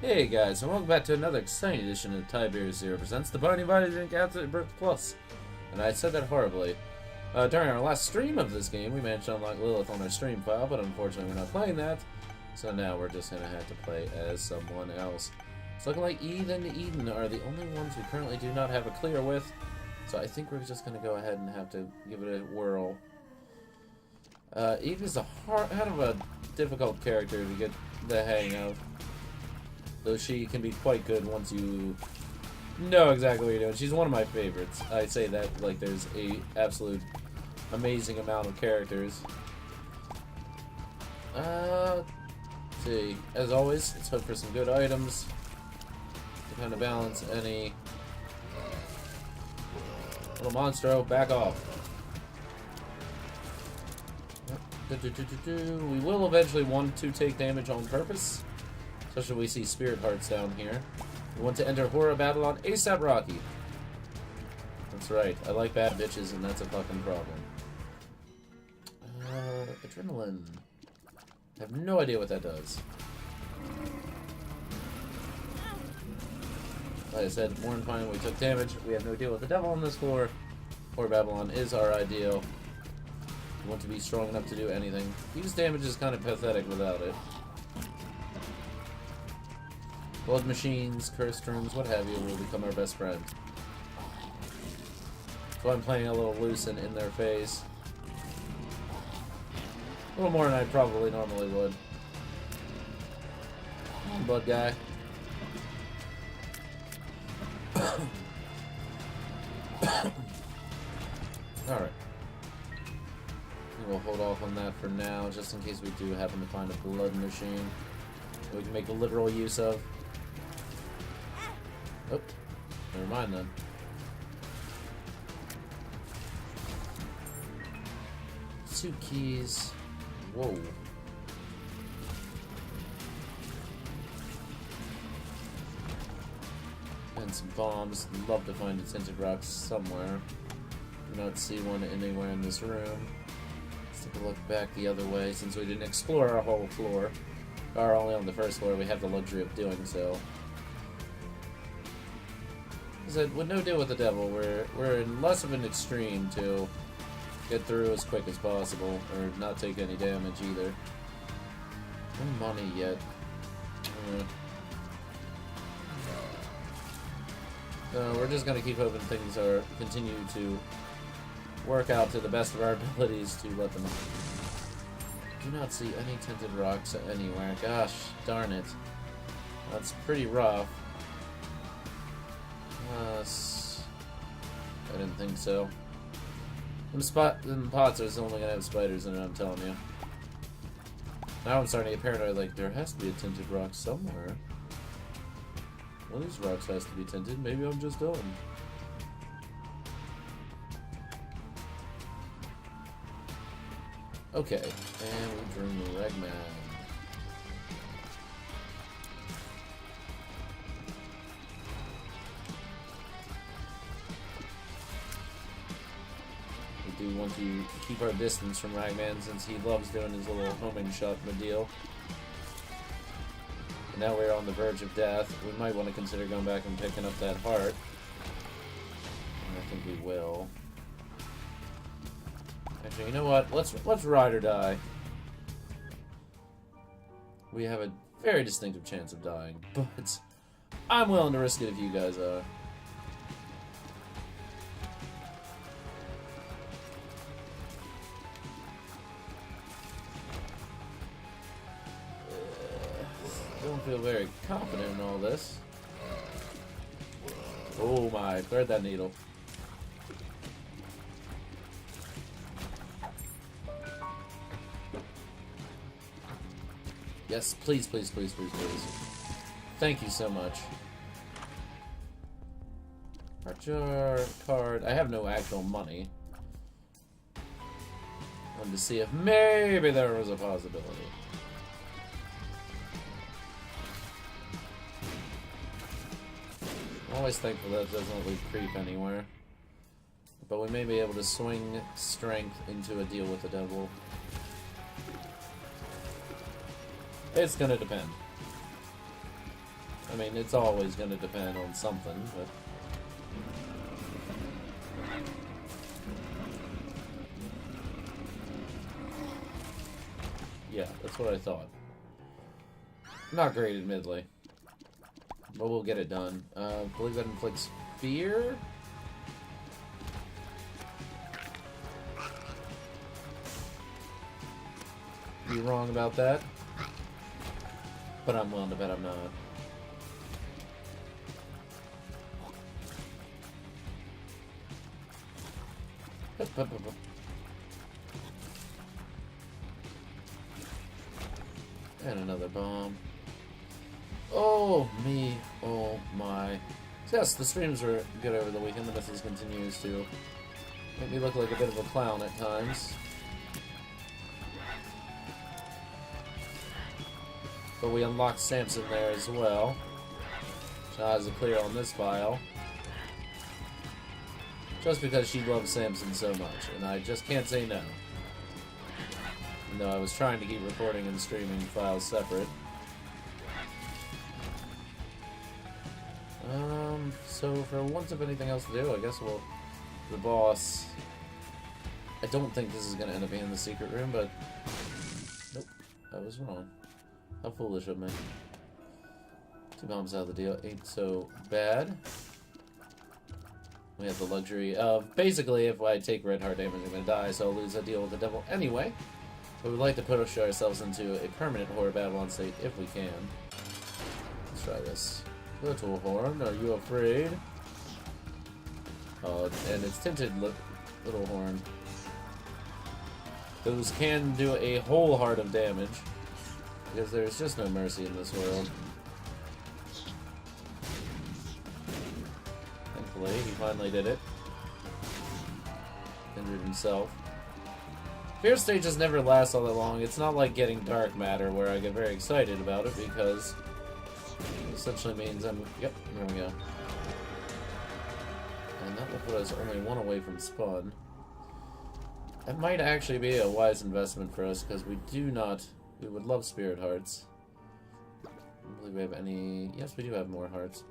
Hey guys, and welcome back to another exciting edition of Tiberius Zero Presents the Binding Body Drink Afterbirth Plus. And I said that horribly. During our last stream of this game, we managed to unlock Lilith on our stream file, but unfortunately we're not playing that. So now we're just gonna have to play as someone else. It's looking like Eve and Eden are the only ones we currently do not have a clear with. So I think we're just gonna go ahead and have to give it a whirl. Eve is a kind of a difficult character to get the hang of. Though she can be quite good once you know exactly what you're doing. She's one of my favorites. I say that like there's a absolute amazing amount of characters. Let's see. As always, let's hope for some good items to kind of balance any little monstro. Back off. We will eventually want to take damage on purpose. Especially when we see spirit hearts down here. We want to enter Horror Babylon ASAP Rocky. That's right. I like bad bitches, and that's a fucking problem. Adrenaline. I have no idea what that does. Like I said, more than fine when we took damage. We have no deal with the devil on this floor. Horror Babylon is our ideal. We want to be strong enough to do anything. Use damage is kind of pathetic without it. Blood machines, cursed rooms, what have you, will become our best friend. So I'm playing a little loose and in their face. A little more than I probably normally would. Come on, blood guy. Alright. We'll hold off on that for now, just in case we do happen to find a blood machine that we can make a literal use of. Oh, never mind then. Suit keys. Whoa. And some bombs. Love to find a tinted rocks somewhere. Do not see one anywhere in this room. Let's take a look back the other way since we didn't explore our whole floor. Or only on the first floor, we have the luxury of doing so. With no deal with the devil, we're in less of an extreme to get through as quick as possible, or not take any damage either. No money yet. We're just gonna keep hoping things continue to work out to the best of our abilities to let them. Do not see any tinted rocks anywhere. Gosh darn it, that's pretty rough. I didn't think so. Them pots are only gonna have spiders in it, I'm telling you. Now I'm starting to get paranoid, like, there has to be a tinted rock somewhere. One of these rocks has to be tinted, maybe I'm just dumb. Okay, and we drew the Ragman. We do want to keep our distance from Ragman since he loves doing his little homing shot deal. And now we're on the verge of death. We might want to consider going back and picking up that heart. And I think we will. Actually, you know what? Let's ride or die. We have a very distinctive chance of dying, but I'm willing to risk it if you guys are. Don't feel very confident in all this. Oh my, thread that needle. Yes, please, please, please, please, please. Thank you so much. Art jar, card. I have no actual money. Wanted to see if maybe there was a possibility. I'm always thankful that it doesn't leave creep anywhere. But we may be able to swing strength into a deal with the devil. It's gonna depend. I mean, it's always going to depend on something, but... Yeah, that's what I thought. Not great, admittedly. But we'll get it done. I believe that inflicts fear? Be wrong about that. But I'm willing to bet I'm not. And another bomb. Oh, me. Oh, my. Yes, the streams were good over the weekend. The message continues to make me look like a bit of a clown at times. But we unlocked Samson there as well. Which now has a clear on this file. Just because she loves Samson so much. And I just can't say no. Even though I was trying to keep recording and streaming files separate. So for once of anything else to do, I guess we'll... The boss... I don't think this is going to end up being in the secret room, but... Nope, I was wrong. How foolish of me. 2 bombs out of the deal ain't so bad. We have the luxury of... Basically, if I take red heart damage, I'm going to die, so I'll lose a deal with the devil anyway. But we'd like to push ourselves into a permanent horror Babylon state if we can. Let's try this. Little horn, are you afraid? Oh, and it's tinted little horn. Those can do a whole heart of damage. Because there's just no mercy in this world. Thankfully, he finally did it. Injured himself. Fear stages never last all that long. It's not like getting dark matter where I get very excited about it because it essentially means I'm... Yep, there we go. And that will put us only 1 away from spawn. That might actually be a wise investment for us because we do not... We would love spirit hearts. I don't believe we have any... Yes, we do have more hearts.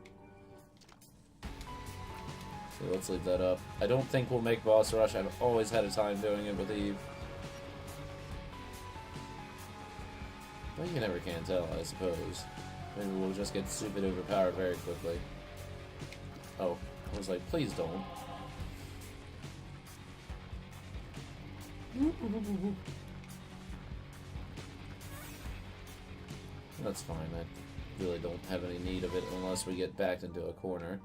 So let's leave that up. I don't think we'll make boss rush. I've always had a time doing it with Eve. Well, you never can tell, I suppose. Maybe we'll just get stupid overpowered very quickly. Oh, I was like, please don't. That's fine, I really don't have any need of it unless we get backed into a corner.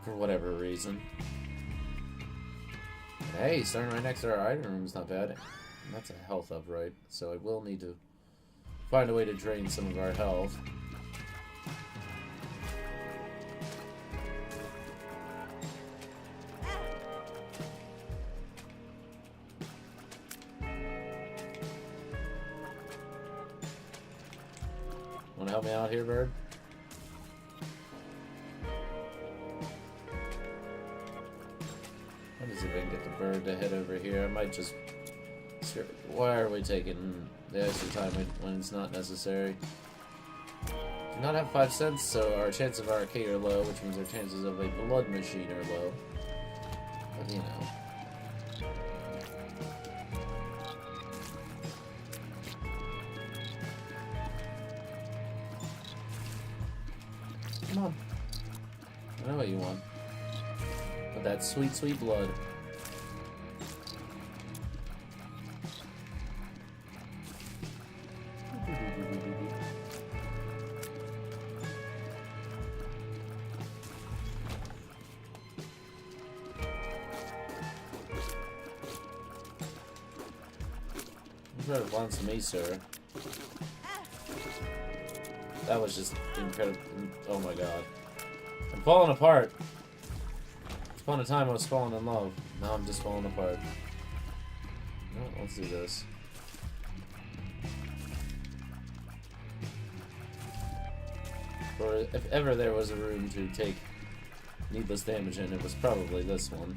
For whatever reason. Hey, starting right next to our item room is not bad. That's a health upright, so I will need to find a way to drain some of our health. Want to help me out here, bird? Let me see if I can get the bird to head over here. I might just... Why are we taking the extra time when it's not necessary? Do not have 5 cents, so our chances of arcade are low, which means our chances of a blood machine are low. But, you know. Come on. I know what you want. But that sweet, sweet blood. It wants me, sir. That was just incredible. Oh my god. I'm falling apart. Once upon a time I was falling in love. Now I'm just falling apart. No, let's do this. Or if ever there was a room to take needless damage in, it was probably this one.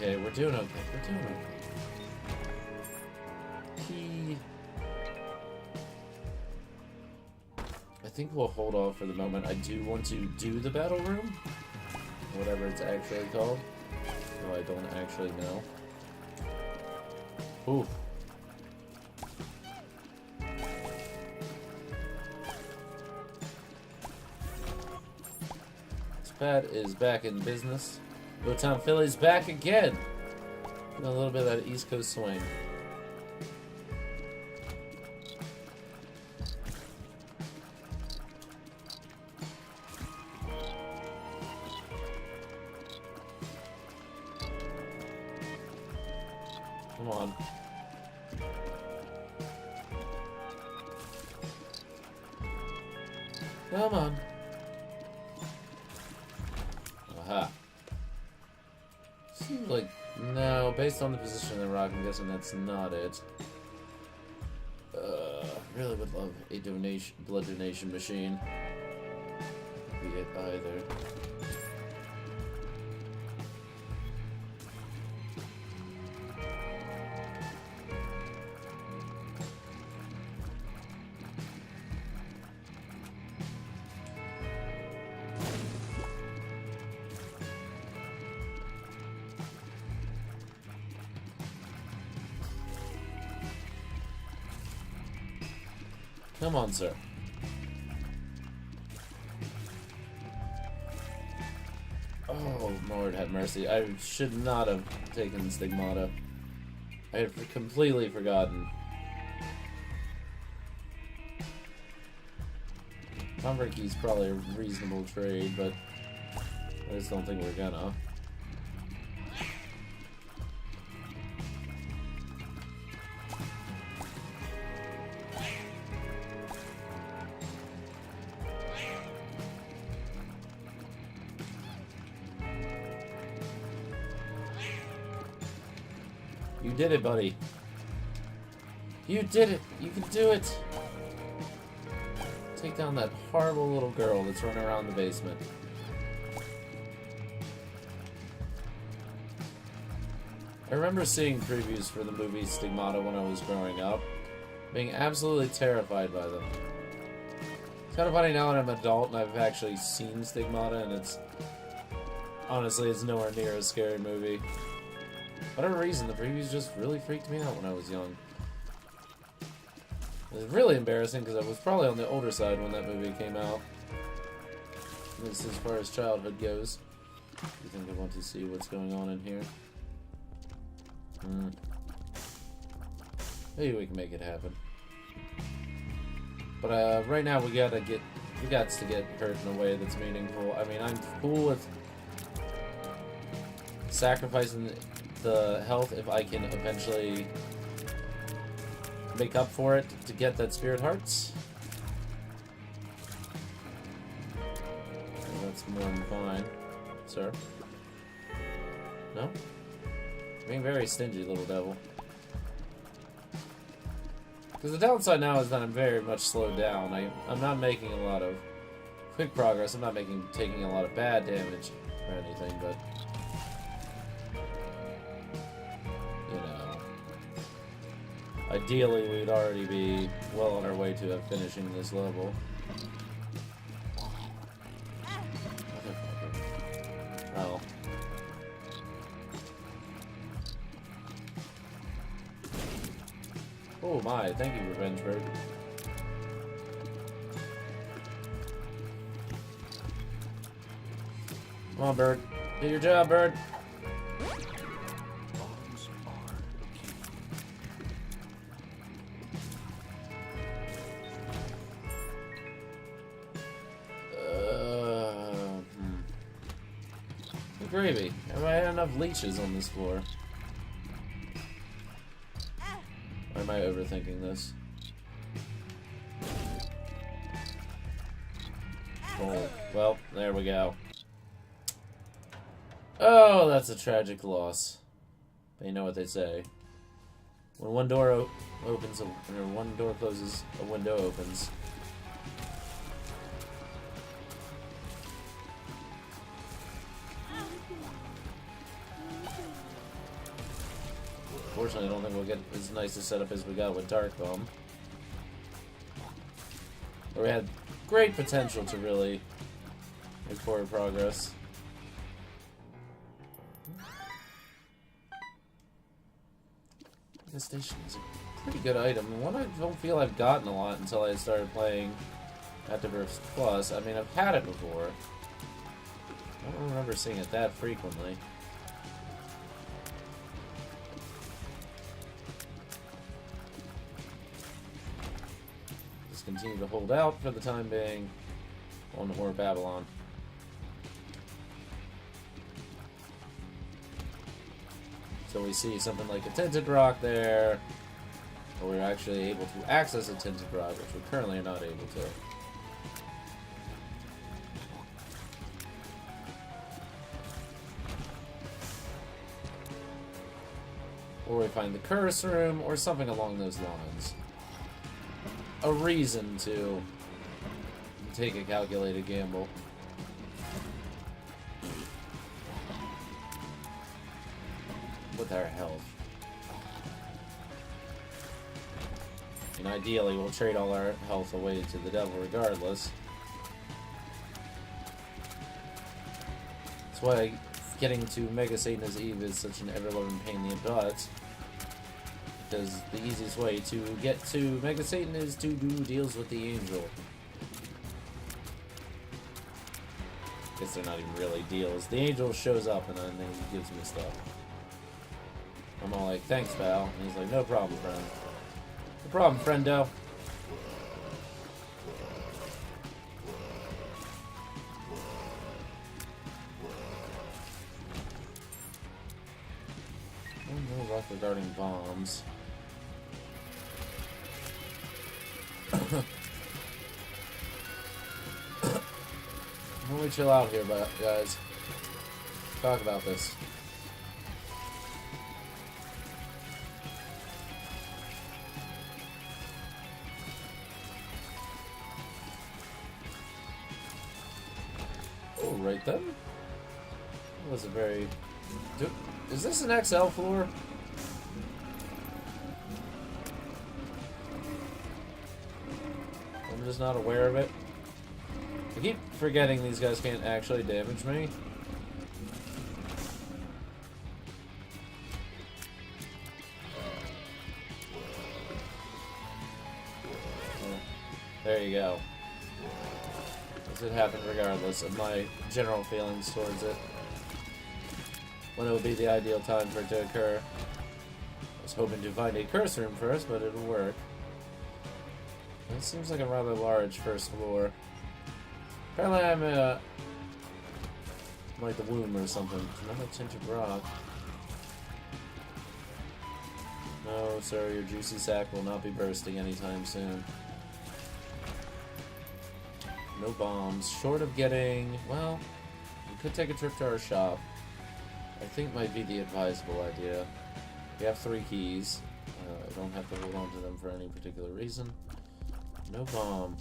okay. We're doing okay. We're doing okay. I think we'll hold off for the moment. I do want to do the battle room. Whatever it's actually called. No, I don't actually know. Ooh. Pat is back in business. Motown Philly's back again. A little bit of that East Coast swing. Come on. Come on. Aha. Seems like... No, based on the position of the rock, I'm guessing that's not it. Really would love a blood donation machine. Could be it either. Come on, sir. Oh, Lord have mercy. I should not have taken Stigmata. I had completely forgotten. Comfort Key's probably a reasonable trade, but I just don't think we're gonna. You did it, buddy. You did it. You can do it. Take down that horrible little girl that's running around the basement. I remember seeing previews for the movie Stigmata when I was growing up, being absolutely terrified by them. It's kind of funny now that I'm an adult and I've actually seen Stigmata, and it's... honestly, it's nowhere near a scary movie. For whatever reason, the previews just really freaked me out when I was young. It was really embarrassing because I was probably on the older side when that movie came out. At least as far as childhood goes. I think I want to see what's going on in here. Maybe we can make it happen. But right now we got to get hurt in a way that's meaningful. I mean, I'm cool with sacrificing the health if I can eventually make up for it to get that Spirit Hearts. That's more than fine, sir. No? Being very stingy, little devil. Because the downside now is that I'm very much slowed down. I'm not making a lot of quick progress. I'm not taking a lot of bad damage or anything, but... ideally, we'd already be well on our way to finishing this level. Oh. Oh my, thank you, Revenge Bird. Come on, Bird. Do your job, Bird. Gravy. Have I had enough leeches on this floor? Or am I overthinking this? Oh, well, there we go. Oh, that's a tragic loss. But you know what they say. When one door opens, or one door closes, a window opens. unfortunately, I don't think we'll get as nice a setup as we got with Dark Bomb. Where we had great potential to really make forward progress. This station is a pretty good item, and one I don't feel I've gotten a lot until I started playing Afterbirth Plus. I mean, I've had it before. I don't remember seeing it that frequently. Just continue to hold out for the time being on the War Babylon. So we see something like a tinted rock there, or we're actually able to access a tinted rock, which we currently are not able to. Or we find the curse room, or something along those lines. A reason to take a calculated gamble. With our health. And ideally, we'll trade all our health away to the devil regardless. That's why getting to Mega Satan's Eve is such an ever-loving pain in the butt. Because the easiest way to get to Mega Satan is to do deals with the angel. Guess they're not even really deals. The angel shows up and then he gives me stuff. I'm all like, thanks, pal. And he's like, no problem, friend. No problem, friendo. One more rock regarding bombs. Why don't we chill out here, guys? Talk about this. Oh, right then. That was a very... Is this an XL floor? I'm just not aware of it. I keep forgetting these guys can't actually damage me. There you go. This would happen regardless of my general feelings towards it. When it would be the ideal time for it to occur. I was hoping to find a curse room first, but it'll work. It seems like a rather large first floor. Apparently I'm like the womb or something. Another tinted rock. No, sir, your juicy sack will not be bursting anytime soon. No bombs. Short of getting... Well, we could take a trip to our shop. I think might be the advisable idea. We have 3 keys. I don't have to hold on to them for any particular reason. No bomb.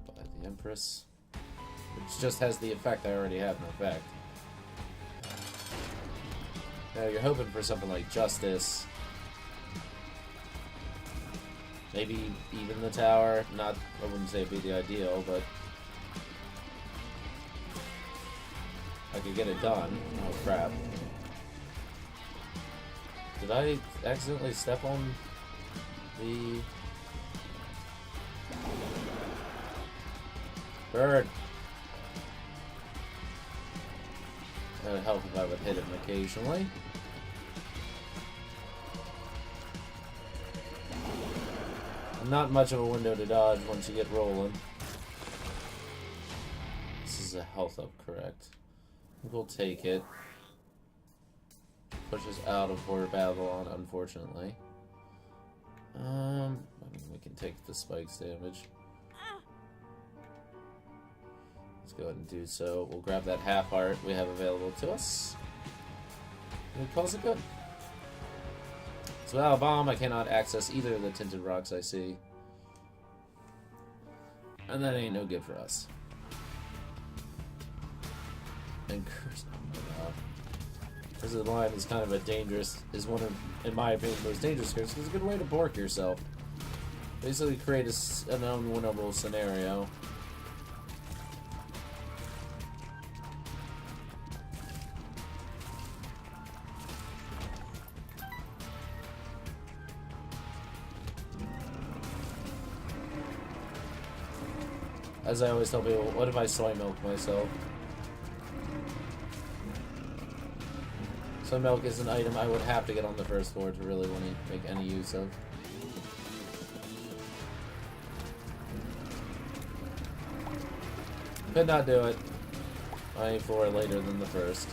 By the Empress. Which just has the effect I already have in effect. Now you're hoping for something like Justice. Maybe even the tower. Not, I wouldn't say it'd be the ideal, but I could get it done. Oh crap. Did I accidentally step on the bird? That would help if I would hit him occasionally. Not much of a window to dodge once you get rolling. This is a health up, correct? We'll take it. Push us out of Border Babylon, unfortunately. I mean, we can take the spikes damage. Let's go ahead and do so. We'll grab that half heart we have available to us. And it calls it good. So without a bomb, I cannot access either of the tinted rocks I see. And that ain't no good for us. And curse... Oh my god. This line is kind of a dangerous, is one of, in my opinion, the most dangerous characters, because it's a good way to bork yourself. Basically create an unwinnable scenario. As I always tell people, what if I soy milk myself? Soy milk is an item I would have to get on the first floor to really want to make any use of. Could not do it. I floor later than the first.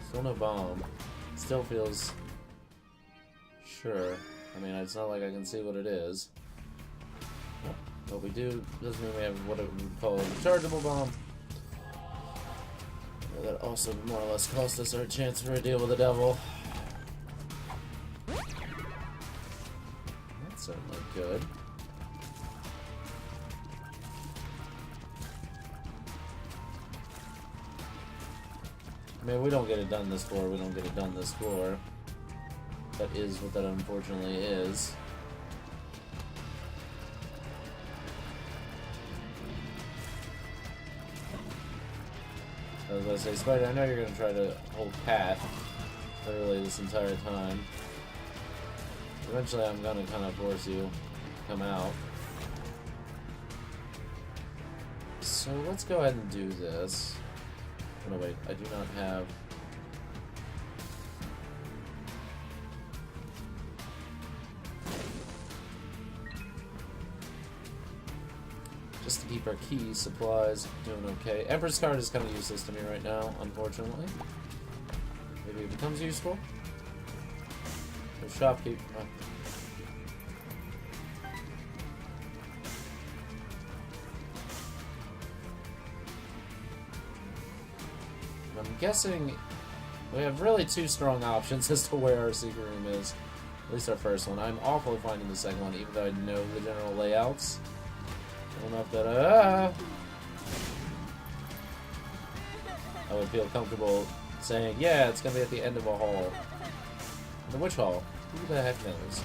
Still no bomb. Still feels... Sure. I mean, it's not like I can see what it is. What we do doesn't mean we have what we would call a rechargeable bomb. That also more or less cost us our chance for a deal with the devil. That's certainly good. I mean, we don't get it done this floor, we don't get it done this floor. That is what that unfortunately is. I was gonna say, Spider, I know you're gonna try to hold pat literally this entire time. Eventually I'm gonna kind of force you to come out. So let's go ahead and do this. Oh, no, wait, I do not have... Just to keep our key supplies doing okay. Emperor's card is kind of useless to me right now, unfortunately. Maybe it becomes useful. The shopkeep. I'm guessing we have really two strong options as to where our secret room is. At least our first one. I'm awfully finding the second one, even though I know the general layouts. I don't know if that I would feel comfortable saying, yeah, it's gonna be at the end of a hall. The which hall? Who the heck knows?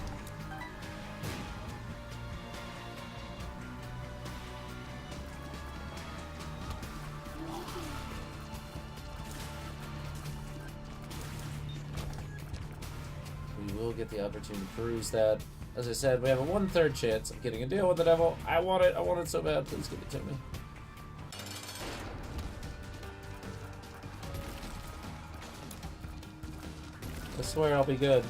We will get the opportunity to peruse that. As I said, we have a 1/3 chance of getting a deal with the devil. I want it so bad. Please give it to me. I swear I'll be good.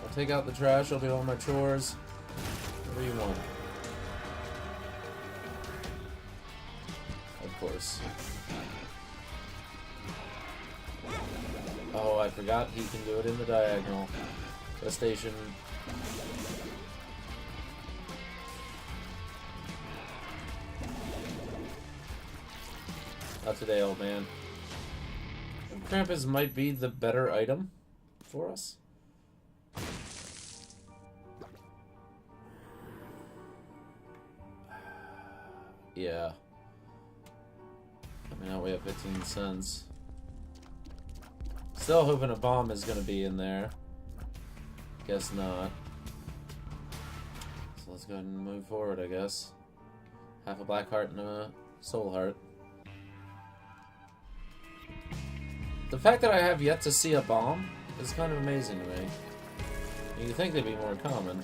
I'll take out the trash, I'll do all my chores. Whatever you want. Of course. Oh, I forgot he can do it in the diagonal. The station. Not today, old man. Krampus might be the better item for us. Yeah. I mean, now we have 15 cents. Still hoping a bomb is going to be in there. Guess not. So let's go ahead and move forward, I guess. Half a black heart and a soul heart. The fact that I have yet to see a bomb is kind of amazing to me. You'd think they'd be more common.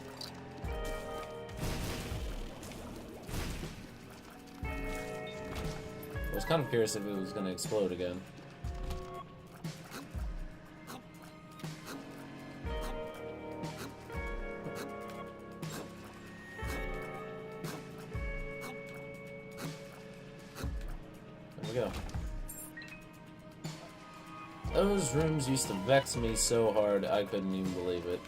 I was kind of curious if it was going to explode again. There we go. Those rooms used to vex me so hard I couldn't even believe it.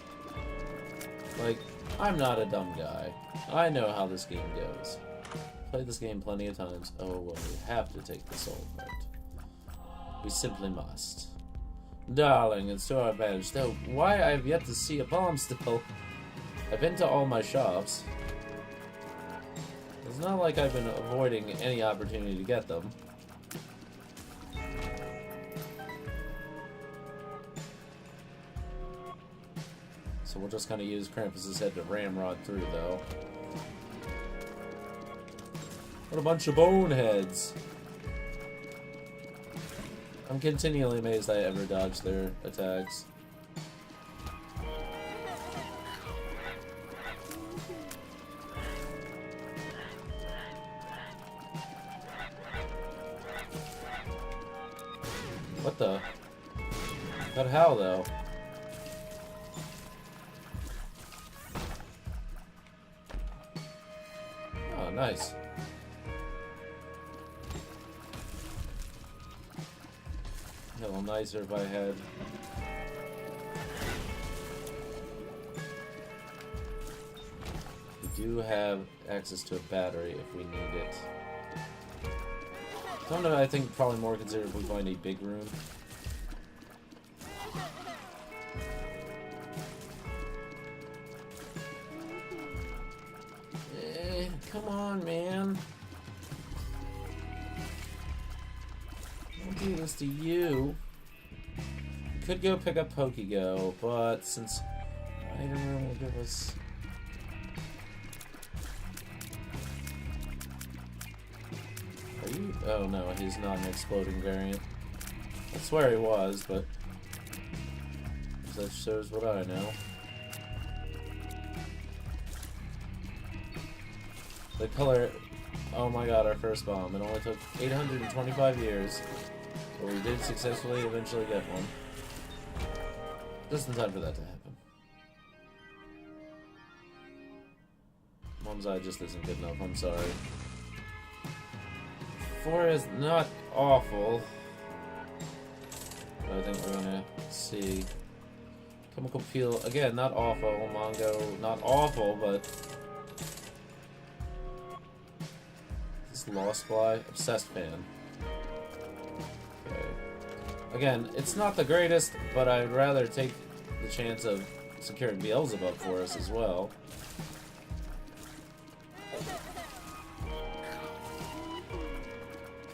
Like, I'm not a dumb guy. I know how this game goes. Played this game plenty of times. Oh, well, we have to take the soul part. We simply must. Darling, it's to our advantage. Though, why I've yet to see a bomb still. I've been to all my shops. This It's not like I've been avoiding any opportunity to get them. So we'll just kind of use Krampus's head to ramrod through, though. What a bunch of boneheads! I'm continually amazed I ever dodge their attacks. What the? But how, though? Oh, nice. A little nicer if I had. We do have access to a battery if we need it. Something I think probably more considered if we find a big room. Come on, man. I'll do this to you. Could go pick up Pokego, but since item room will give us. Are you? Oh no, he's not an exploding variant. I swear he was, but that shows what I know. The color. Oh my god, our first bomb. It only took 825 years, but we did successfully eventually get one. Just in time for that to happen. Mom's eye just isn't good enough, I'm sorry. 4 is not awful. I think we're gonna see. Chemical peel, again, not awful. Mongo, not awful, but. This Lost Fly, obsessed fan. Okay. Again, it's not the greatest, but I'd rather take the chance of securing Beelzebub for us as well.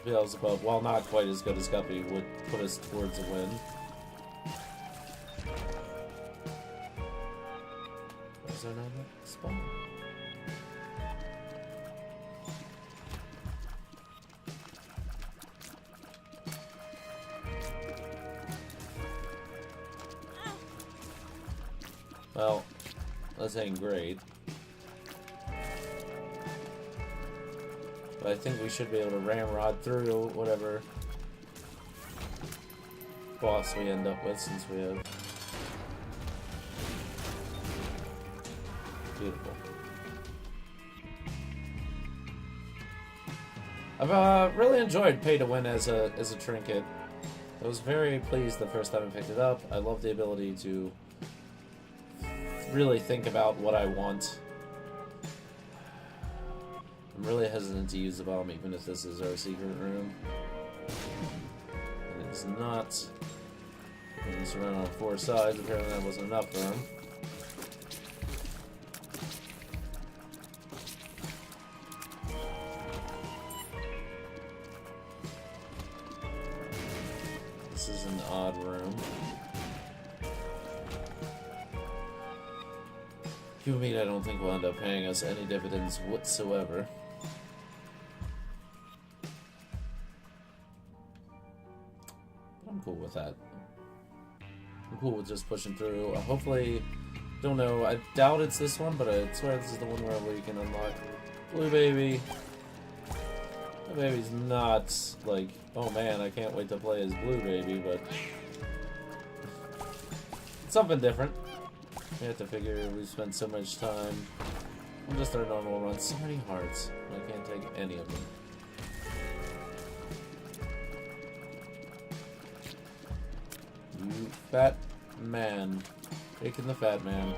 Beelzebub, while not quite as good as Guppy, would put us towards a win. Is there another spot? Well, this ain't great. But I think we should be able to ramrod through whatever boss we end up with, since we have... Beautiful. I've really enjoyed Pay to Win as a trinket. I was very pleased the first time I picked it up. I love the ability to really think about what I want. I'm really hesitant to use the bomb, even if this is our secret room. And it's not. It's around on 4 sides. Apparently that wasn't enough for him. This is an odd room. You mean I don't think will end up paying us any dividends whatsoever. I'm cool with that. I'm cool with just pushing through. Hopefully, don't know, I doubt it's this one, but I swear this is the one where we can unlock Blue Baby. Blue Baby's not like, oh man, I can't wait to play as Blue Baby, but it's something different. We have to figure we spent so much time on just our normal run. So many hearts. I can't take any of them. You fat man. Taking the fat man.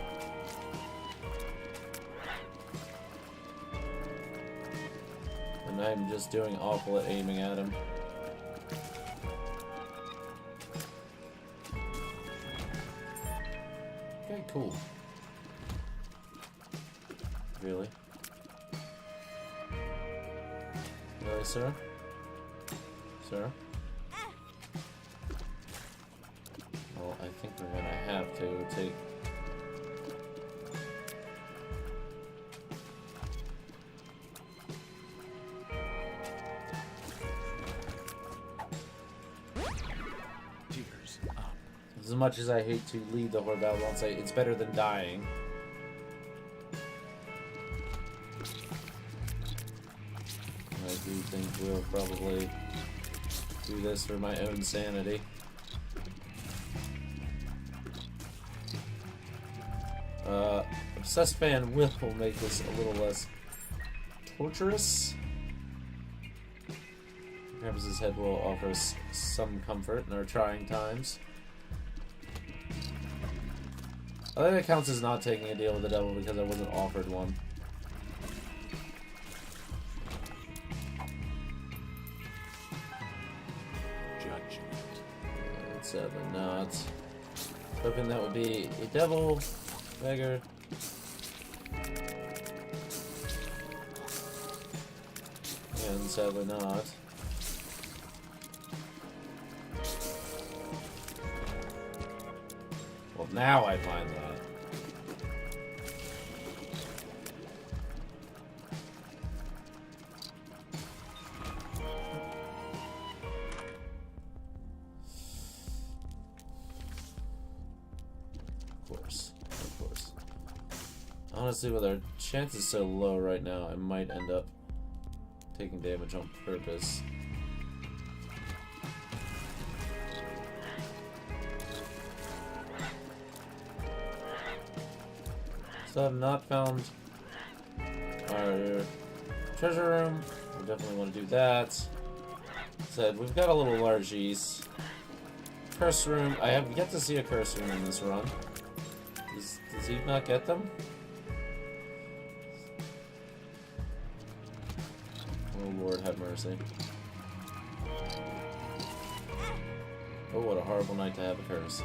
And I'm just doing awful at aiming at him. Okay, cool. Yes, sir. Sir? Well, I think we're gonna have to take... Tears up. As much as I hate to lead the horde battle, I'll say it's better than dying. I do think we'll probably do this for my own sanity. Obsessed fan will make this a little less torturous. Perhaps his head will offer us some comfort in our trying times. I think it counts as not taking a deal with the devil because I wasn't offered one. Judgment. Sadly not. Hoping that would be a devil, beggar. And sadly not. Well, now I find that. Of course. Honestly, with our chances so low right now, I might end up taking damage on purpose. So I've not found our treasure room. We definitely want to do that. Said we've got a little largies. Curse room. I have yet to see a curse room in this run. Does he not get them? Oh Lord, have mercy. Oh, what a horrible night to have a curse.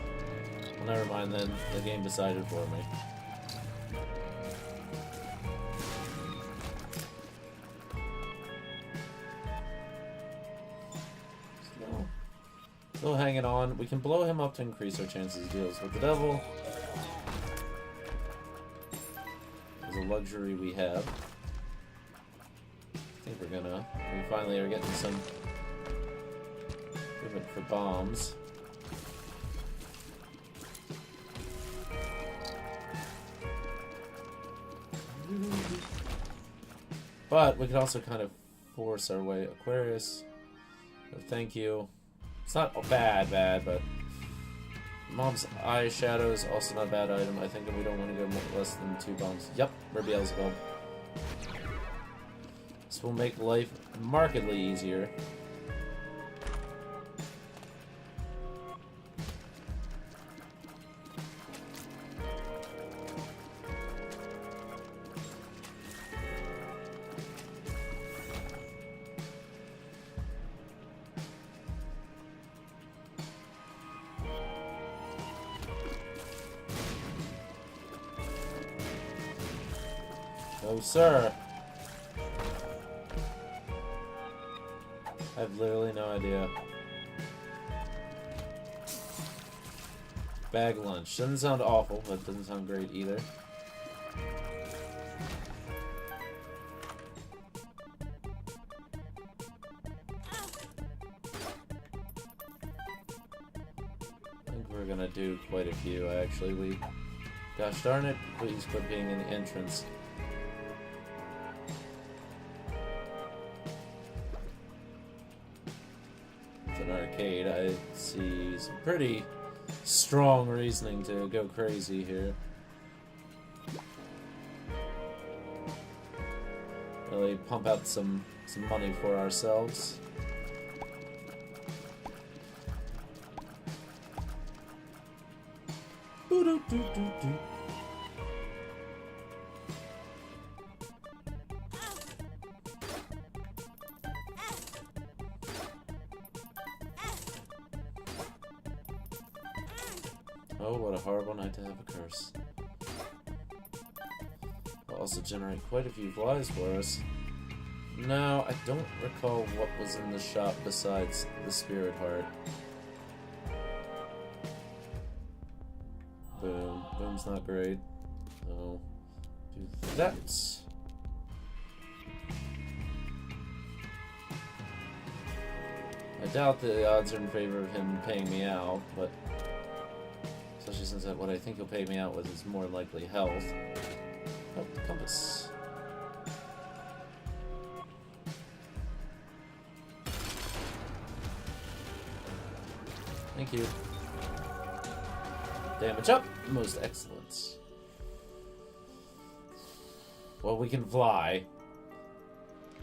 Well, never mind then. The game decided for me. Still hanging on. We can blow him up to increase our chances of deals with the devil. It's a luxury we have. I think we're gonna... We finally are getting some movement for bombs. But we could also kind of force our way. Aquarius. So thank you. It's not bad, but Mom's eyeshadow is also not a bad item. I think that we don't want to go less than 2 bombs. Yep, we're Beelzebub. This will make life markedly easier. Oh, sir. I have literally no idea. Bag lunch. Doesn't sound awful, but doesn't sound great either. I think we're gonna do quite a few, actually. Gosh darn it, please quit being in the entrance. Arcade, I see some pretty strong reasoning to go crazy here. Really pump out some money for ourselves. Boo-doo-doo-doo-doo. Oh, what a horrible night to have a curse. Will also generate quite a few flies for us. No, I don't recall what was in the shop besides the spirit heart. Boom. Boom's not great. So, do that. I doubt the odds are in favor of him paying me out, but especially since what I think he'll pay me out with is more likely health. Oh, the compass. Thank you. Damage up! Most excellent. Well, we can fly.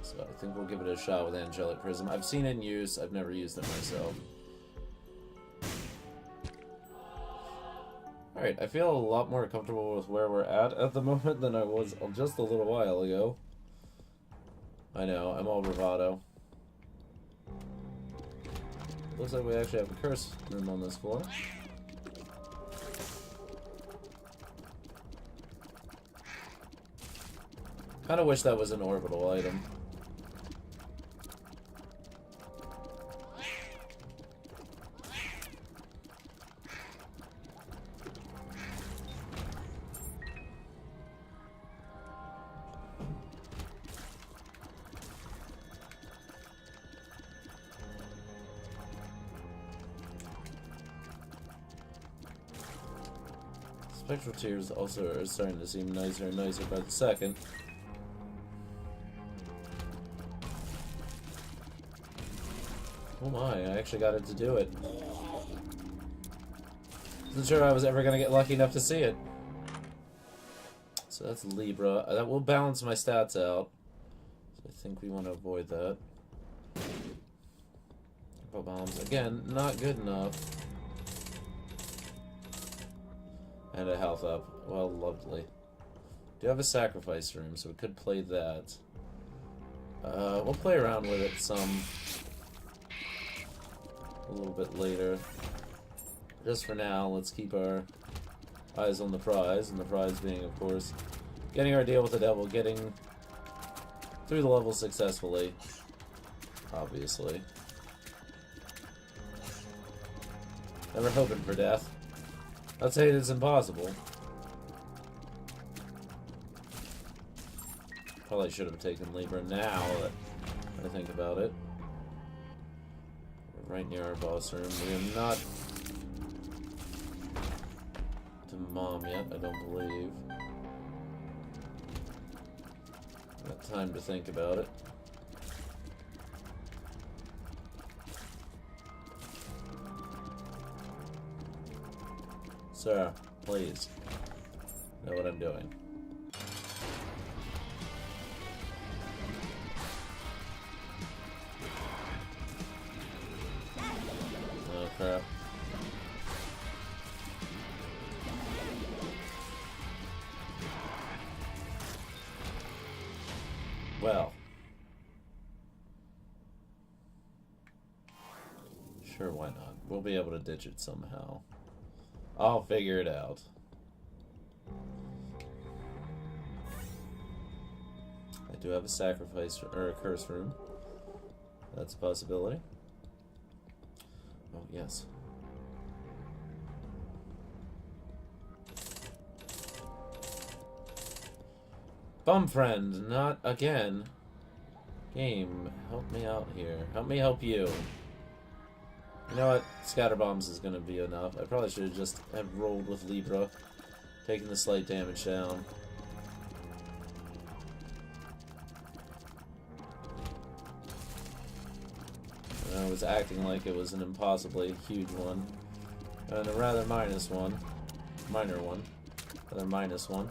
So I think we'll give it a shot with Angelic Prism. I've seen it in use, I've never used it myself. Alright, I feel a lot more comfortable with where we're at the moment than I was just a little while ago. I know, I'm all bravado. Looks like we actually have a curse room on this floor. Kinda wish that was an orbital item. Spectral Tears also are starting to seem nicer and nicer by the second. Oh my, I actually got it to do it. Wasn't sure I was ever gonna get lucky enough to see it. So that's Libra. That will balance my stats out. So I think we want to avoid that. Bombs. Again, not good enough. And a health up. Well, lovely. Do have a sacrifice room, so we could play that. We'll play around with it some a little bit later. Just for now, let's keep our eyes on the prize, and the prize being, of course, getting our deal with the devil, getting through the level successfully, obviously. Never hoping for death. I'd say it's impossible. Probably should have taken Libra now that I think about it. We're right near our boss room. We are not to Mom yet, I don't believe. Got time to think about it. Sir, please know what I'm doing. Oh crap. Well. Sure, why not? We'll be able to ditch it somehow. I'll figure it out. I do have a sacrifice or a curse room. That's a possibility. Oh, yes. Bum friend, not again. Game, help me out here. Help me help you. You know what? Scatter bombs is gonna be enough. I probably should have just rolled with Libra, taking the slight damage down. And I was acting like it was an impossibly huge one, and a rather minor one. Rather minus one.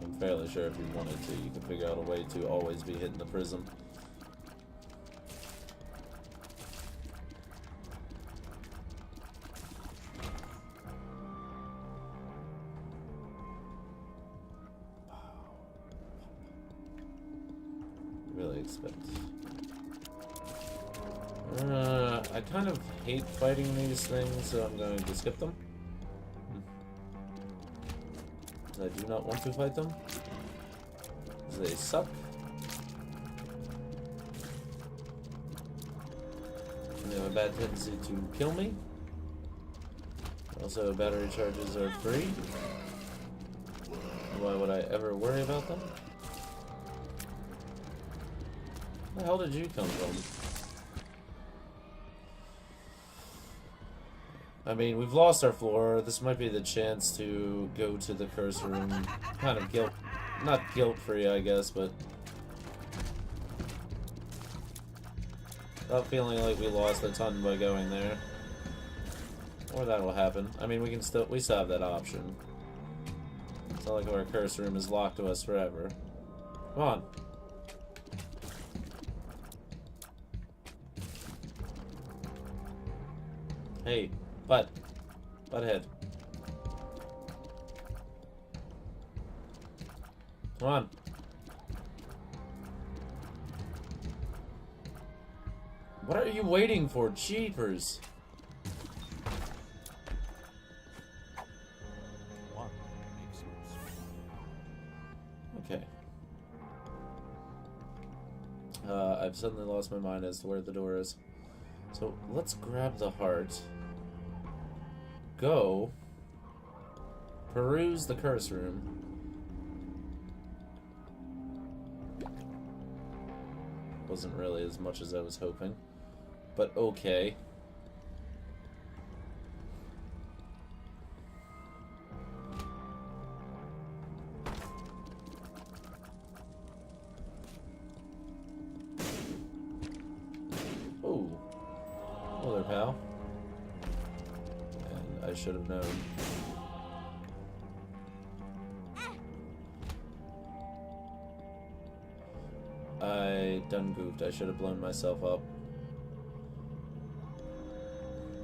I'm fairly sure if you wanted to, you could figure out a way to always be hitting the prism. I kind of hate fighting these things, so I'm going to skip them. I do not want to fight them. They suck. And they have a bad tendency to kill me. Also, battery charges are free. Why would I ever worry about them? Where the hell did you come from? I mean, we've lost our floor. This might be the chance to go to the curse room. Kind of not guilt-free, I guess, but without feeling like we lost a ton by going there. Or that'll happen. I mean, we still have that option. It's not like our curse room is locked to us forever. Come on. Hey, butthead. Come on. What are you waiting for, jeepers? Okay. I've suddenly lost my mind as to where the door is. So let's grab the heart. Go. Peruse the curse room. Wasn't really as much as I was hoping. But okay. Ooh. Hello there, pal. And I should have known. I done goofed. I should have blown myself up.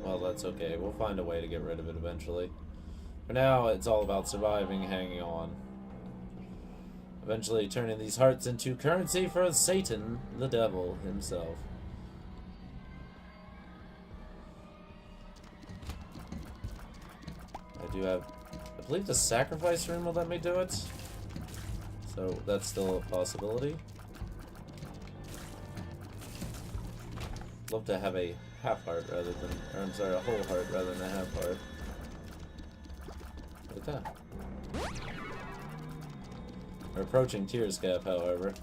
Well, that's okay. We'll find a way to get rid of it eventually. For now, it's all about surviving, hanging on. Eventually turning these hearts into currency for Satan, the devil himself. I do have... I believe the sacrifice room will let me do it. So that's still a possibility. Love to have a half heart rather than, or I'm sorry, a whole heart rather than a half heart. Look at that. We're approaching Tears Cap, however.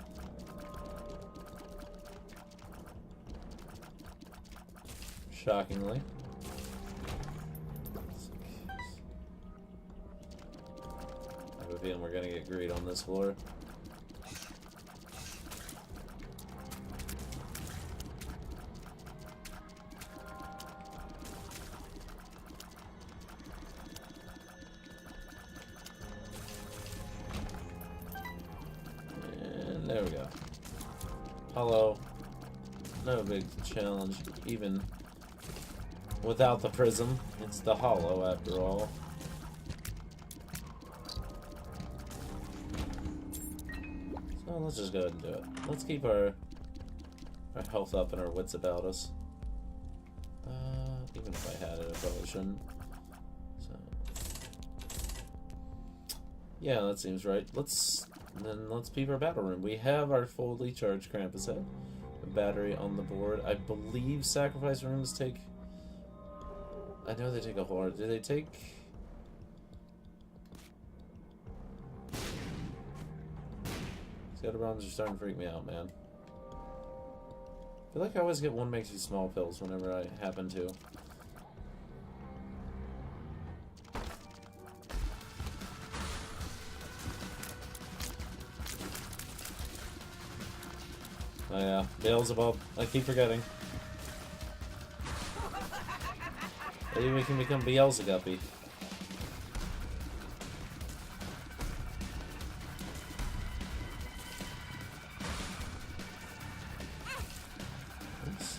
Shockingly. I have a feeling we're gonna get greed on this floor. There we go. Hollow. No big challenge, even without the prism. It's the hollow, after all. So let's just go ahead and do it. Let's keep our health up and our wits about us. Even if I had it, I probably shouldn't. So yeah, that seems right. Let's peep our battle room. We have our fully charged Krampus head. A battery on the board. I believe sacrifice rooms take... I know they take a whole heart. Do they take... Scatter bombs are starting to freak me out, man. I feel like I always get one makes you small pills whenever I happen to. Oh yeah, Beelzebub. I keep forgetting. Maybe we can become Beelzeguppy. Oops.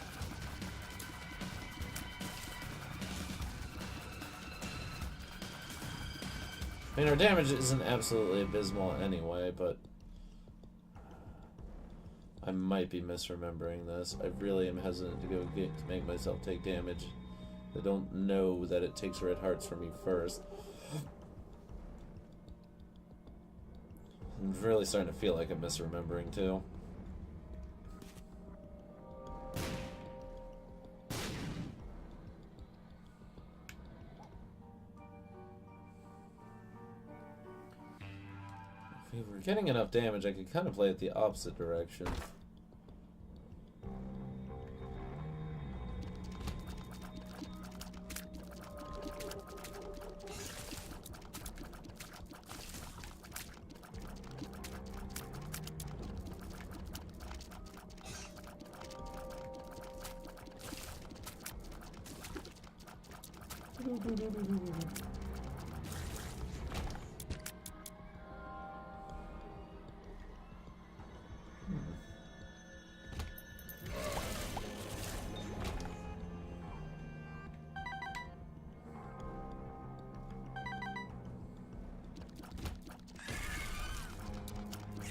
I mean, our damage isn't absolutely abysmal anyway, but I might be misremembering this. I really am hesitant to to make myself take damage. I don't know that it takes red hearts for me first. I'm really starting to feel like I'm misremembering, too. If we were getting enough damage, I could kind of play it the opposite direction.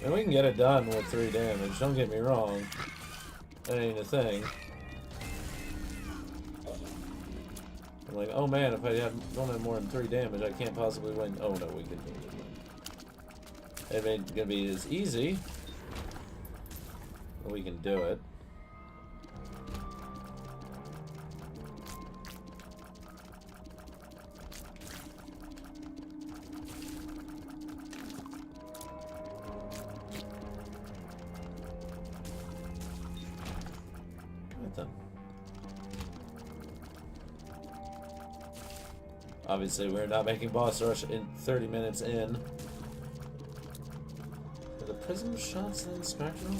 And we can get it done with 3 damage, don't get me wrong. That ain't a thing. I'm like, oh man, if I don't have more than 3 damage, I can't possibly win. Oh no, we can win. It ain't gonna be as easy. But we can do it. Obviously, we're not making boss rush in 30 minutes in. Are the prism shots then spectral?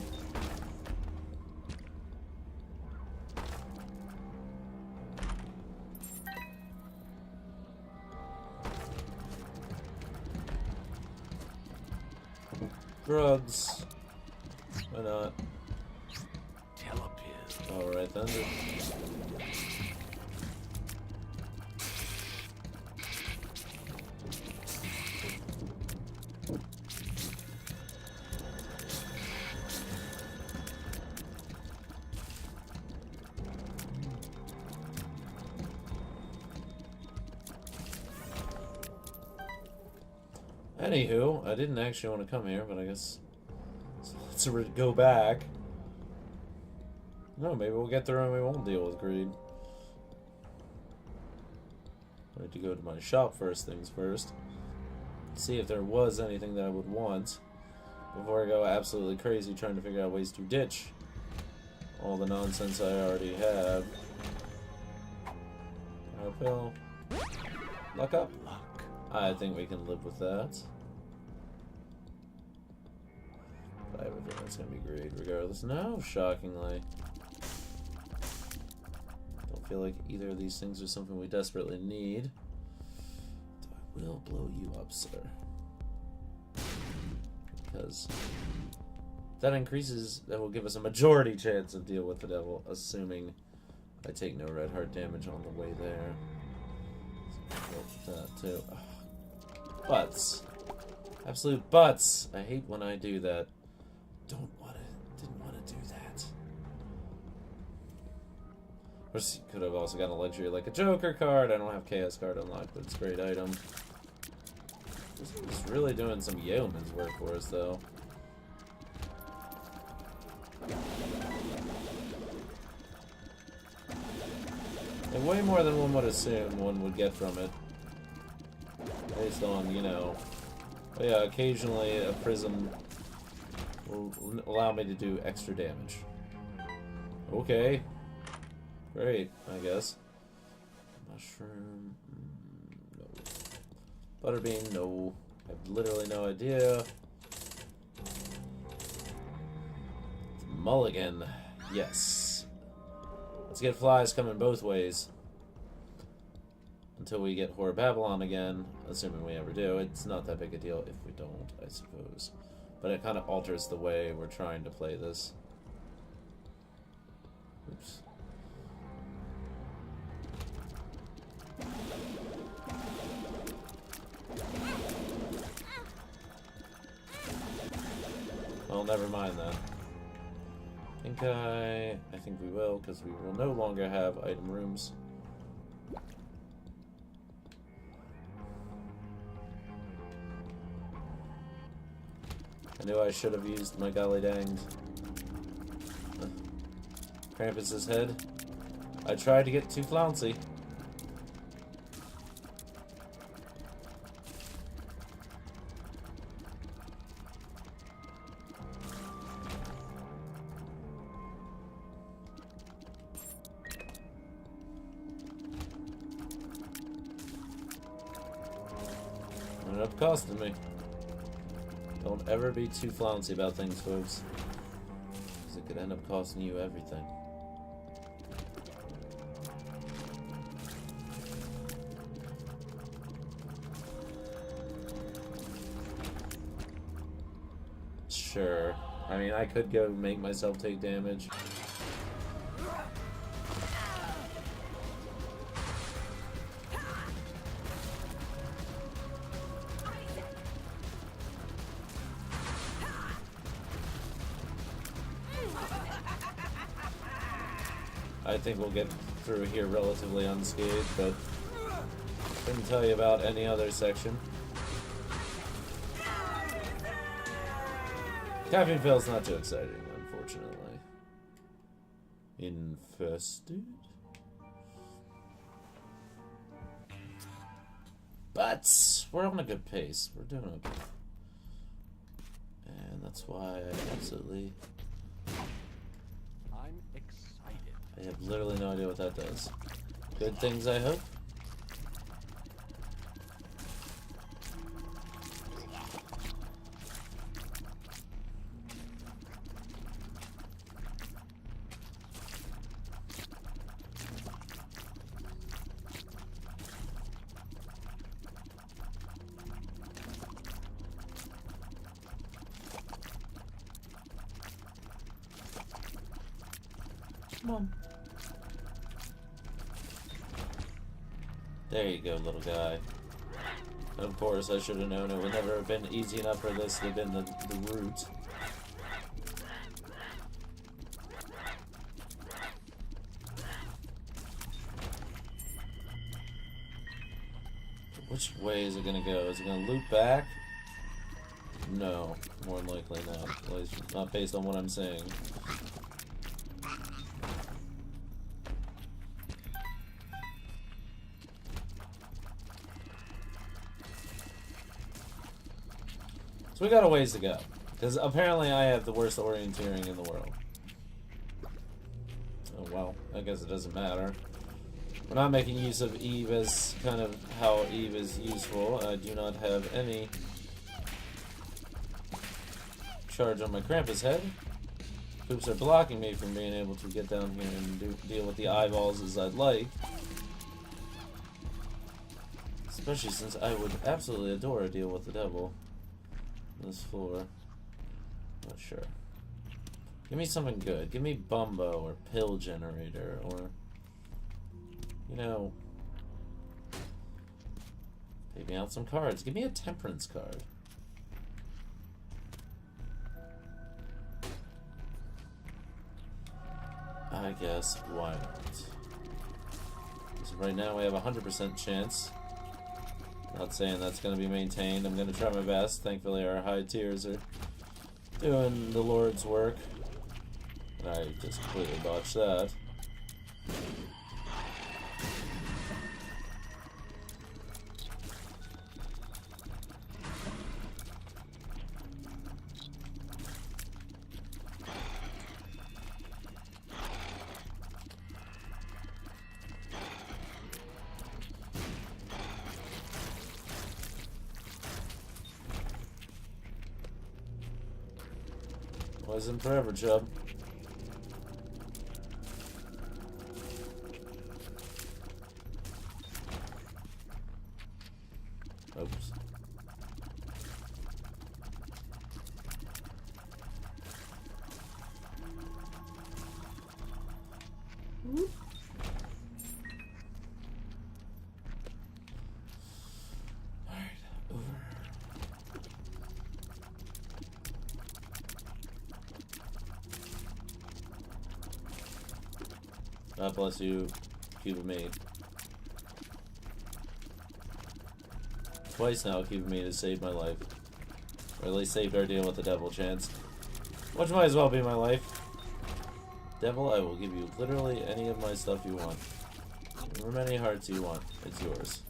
Drugs. Why not? Alright then. Anywho, I didn't actually want to come here, but I guess let's go back. No, maybe we'll get through and we won't deal with greed. I need to go to my shop first things first. See if there was anything that I would want before I go absolutely crazy trying to figure out ways to ditch all the nonsense I already have. Pill. Luck up. I think we can live with that. But I have a feeling it's going to be great regardless. No, shockingly. Don't feel like either of these things are something we desperately need. I will blow you up, sir. Because that increases, that will give us a majority chance to deal with the devil, assuming I take no red heart damage on the way there. So that too. Butts. Absolute butts. I hate when I do that. Didn't want to do that. Of course, you could have also gotten a luxury like a Joker card. I don't have Chaos card unlocked, but it's a great item. This is really doing some yeoman's work for us, though. And way more than one would assume one would get from it. Based on, you know... Oh yeah, occasionally a prism will allow me to do extra damage. Okay. Great, I guess. Mushroom... no. Butterbean, no. I have literally no idea. Mulligan. Yes. Let's get flies coming both ways. Until we get Horror Babylon again, assuming we ever do. It's not that big a deal if we don't, I suppose. But it kind of alters the way we're trying to play this. Oops. Well, never mind that. I think we will, because we will no longer have item rooms. knew I should have used my golly danged Krampus's head. I tried to get too flouncy. Ended up costing me. Don't ever be too flouncy about things, folks. Because it could end up costing you everything. Sure. I mean, I could go make myself take damage. I think we'll get through here relatively unscathed, but couldn't tell you about any other section. Caffeine Fail's not too exciting, unfortunately. Infested? But we're on a good pace. We're doing okay. And that's why I absolutely... I'm excited. I have literally no idea what that does. Good things, I hope. Come on. There you go, little guy. And of course, I should have known it would never have been easy enough for this to have been the route. Which way is it gonna go? Is it gonna loop back? No, more than likely not. At least not based on what I'm saying. So we got a ways to go, because apparently I have the worst orienteering in the world. Oh well, I guess it doesn't matter. We're not making use of Eve as kind of how Eve is useful. I do not have any charge on my Krampus head. Hoops are blocking me from being able to get down here and deal with the eyeballs as I'd like. Especially since I would absolutely adore a deal with the devil. This floor. Not sure. Give me something good. Give me Bumbo or Pill Generator or, you know, pay me out some cards. Give me a Temperance card. I guess why not? So right now we have a 100% chance. Not saying that's going to be maintained. I'm going to try my best. Thankfully, our high tiers are doing the Lord's work. And I just completely botched that. Wasn't forever, Chubb. Oops. Whoop. Alright, over. God bless you, Cube of Me. Twice now, Cube of Me has saved my life. Or at least saved our deal with the devil chance. Which might as well be my life. Devil, I will give you literally any of my stuff you want. However many hearts you want, it's yours.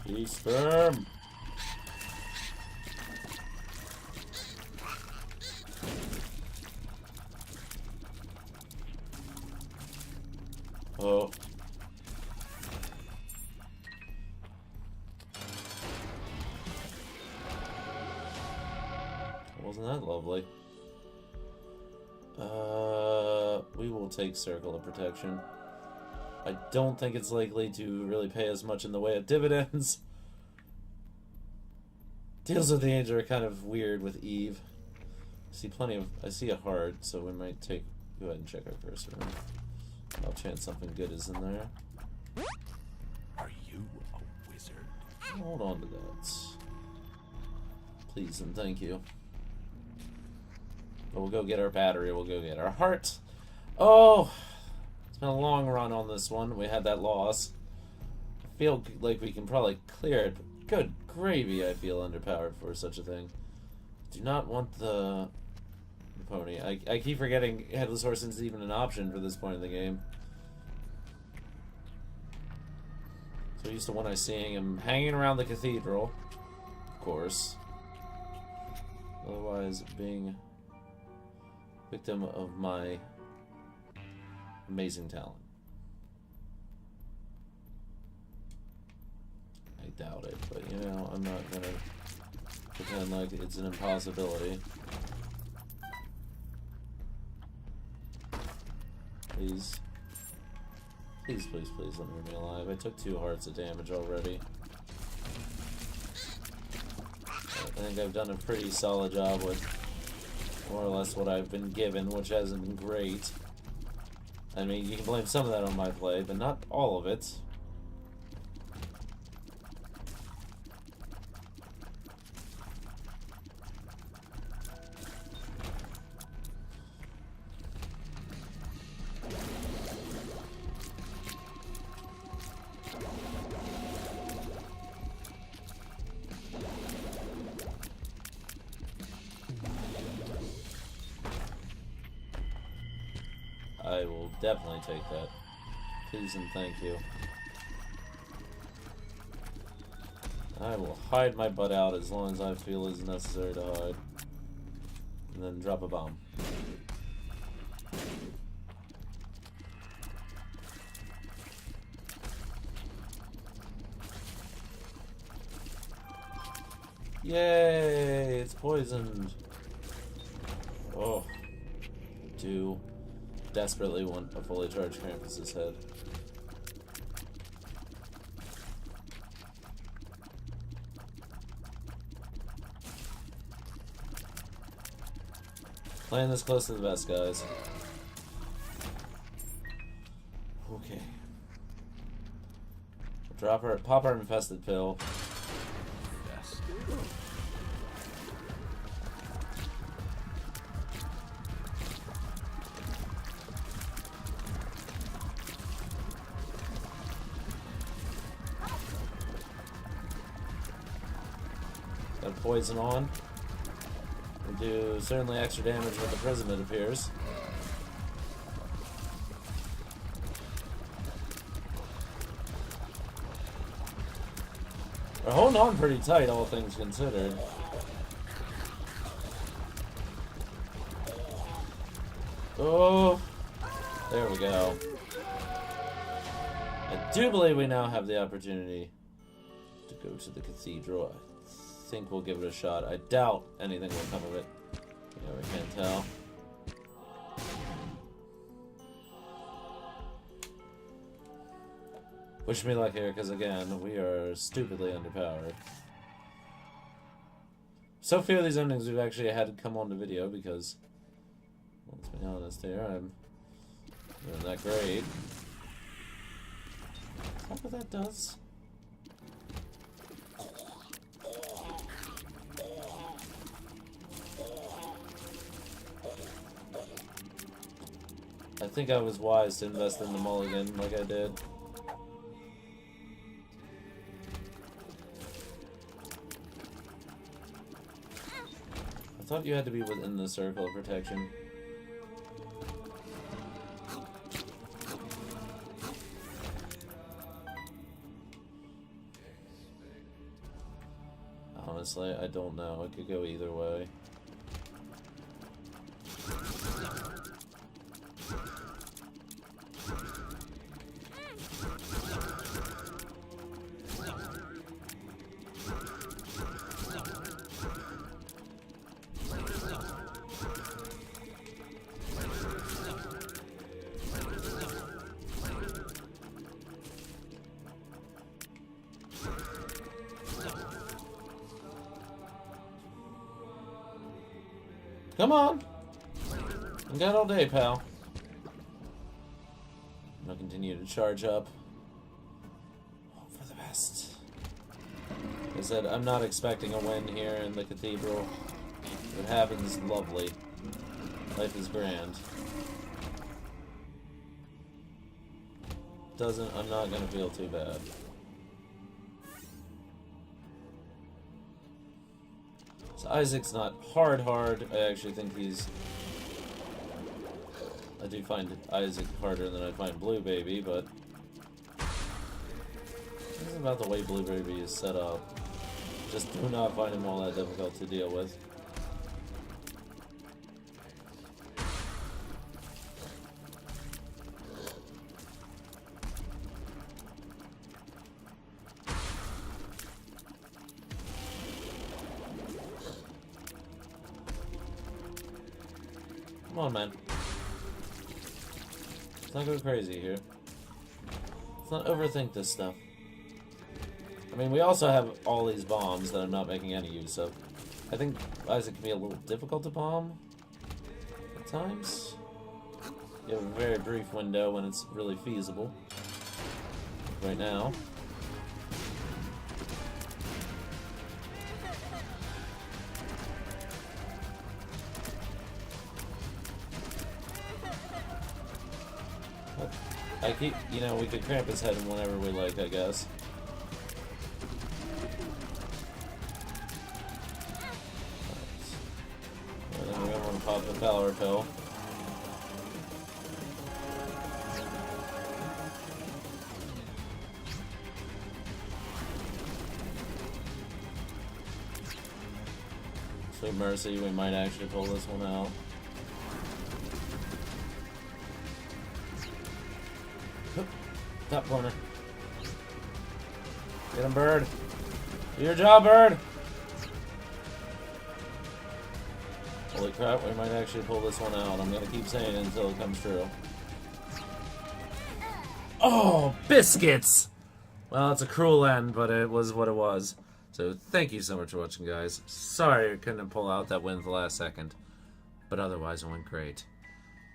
Peace, sperm! Oh. Wasn't that lovely? We will take Circle of Protection. I don't think it's likely to really pay us much in the way of dividends. Deals with the Angel are kind of weird with Eve. I see a heart, so we might go ahead and check our first room. I'll chance something good is in there. Are you a wizard? Hold on to that. Please and thank you. But we'll go get our battery, we'll go get our heart. Oh! It's been a long run on this one. We had that loss. I feel like we can probably clear it, but good gravy, I feel underpowered for such a thing. Do not want the pony. I keep forgetting Headless Horseman is even an option for this point in the game. So used to when I seeing him hanging around the cathedral, of course. Otherwise, being victim of my amazing talent. I doubt it, but you know, I'm not gonna pretend like it's an impossibility. Please. Please, please, please let me remain alive. I took 2 hearts of damage already. I think I've done a pretty solid job with more or less what I've been given, which hasn't been great. I mean, you can blame some of that on my play, but not all of it. I will definitely take that. Please and thank you. I will hide my butt out as long as I feel is necessary to hide. And then drop a bomb. Yay! It's poisoned. Oh. Do desperately want a fully charged Krampus's head. Playing this close to the best, guys. Okay. Pop our infested pill. Yes. Got poison on. We'll do certainly extra damage with the prism, it appears. We're holding on pretty tight, all things considered. Oh, there we go. I do believe we now have the opportunity to go to the cathedral. I think we'll give it a shot. I doubt anything will come of it. Yeah, we can't tell. Wish me luck here, because again, we are stupidly underpowered. So few of these endings we've actually had to come on to video, because, let's be honest here, I'm not that great. Is that what that does? I think I was wise to invest in the mulligan like I did. thought you had to be within the circle of protection. Honestly, I don't know. It could go either way. Come on! I got all day, pal. I'm gonna continue to charge up. Hope for the best. Like I said, I'm not expecting a win here in the cathedral. If it happens, lovely. Life is grand. Doesn't, I'm not gonna feel too bad. So Isaac's not hard. I actually think he's... I do find Isaac harder than I find Blue Baby, but... It's about the way Blue Baby is set up. Just do not find him all that difficult to deal with. Come on, man. Let's not go crazy here. Let's not overthink this stuff. I mean, we also have all these bombs that I'm not making any use of. I think Isaac can be a little difficult to bomb at times. You have a very brief window when it's really feasible. Right now. I keep, you know, we could cramp his head whenever we like, I guess. And then we're gonna want to pop the power pill. Sweet mercy, we might actually pull this one out. Top corner. Get him, bird. Do your job, bird. Holy crap, we might actually pull this one out. I'm gonna keep saying it until it comes true. Oh, biscuits! Well, it's a cruel end, but it was what it was. So thank you so much for watching, guys. Sorry I couldn't pull out that win at the last second. But otherwise it went great.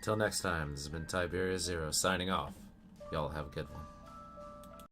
Till next time, this has been Tiberius Zero signing off. Y'all have a good one.